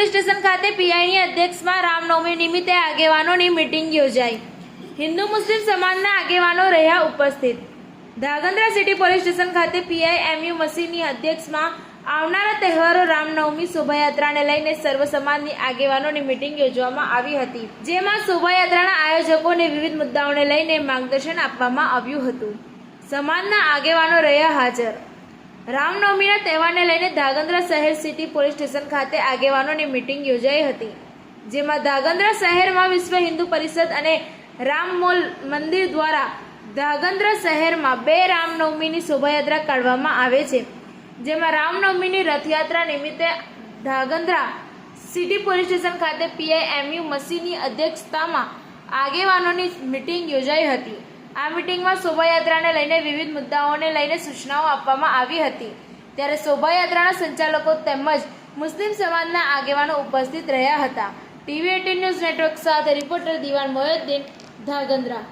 Police station ખાતે પીઆઈની અધ્યક્ષમાં રામનવમી નિમિત્તે આગેવાનોની મીટિંગ યોજાઈ। હિન્દુ મુસ્લિમ સમાજના આગેવાનો રહ્યા ઉપસ્થિત। ધાંગધ્રા સિટી પોલીસ સ્ટેશન ખાતે પીઆઈ એમયુ મસીની અધ્યક્ષમાં આવનારા તહેવારો રામનવમી શોભાયાત્રાને લઈને સર્વ સમાજની આગેવાનોની મીટિંગ યોજવામાં આવી હતી, જેમાં શોભાયાત્રાના આયોજકોને વિવિધ મુદ્દાઓને લઈને માર્ગદર્શન આપવામાં આવ્યું હતું। સમાજના આગેવાનો રહ્યા હાજર। રામનવમીના તહેવારને લઈને ધાંગધ્રા શહેર સિટી પોલીસ સ્ટેશન ખાતે આગેવાનોની મીટિંગ યોજાઈ હતી, જેમાં ધાંગધ્રા શહેરમાં વિશ્વ હિન્દુ પરિષદ અને રામ મંદિર દ્વારા ધાંગધ્રા શહેરમાં 2 રામનવમીની શોભાયાત્રા કાઢવામાં આવે છે, જેમાં રામનવમીની રથયાત્રા નિમિત્તે ધાંગધ્રા સિટી પોલીસ સ્ટેશન ખાતે પીઆઈ એમયુ મસીની અધ્યક્ષતામાં આગેવાનોની મીટિંગ યોજાઈ હતી। આ મીટિંગમાં શોભાયાત્રાને લઈને વિવિધ મુદ્દાઓને લઈને સૂચનાઓ આપવામાં આવી હતી, ત્યારે શોભાયાત્રાના સંચાલકો તેમજ મુસ્લિમ સમાજના આગેવાનો ઉપસ્થિત રહ્યા હતા। ટીવી 18 ન્યૂઝ નેટવર્ક સાથે રિપોર્ટર દિવાન મોહિદ્દીન, ધાંગધ્રા।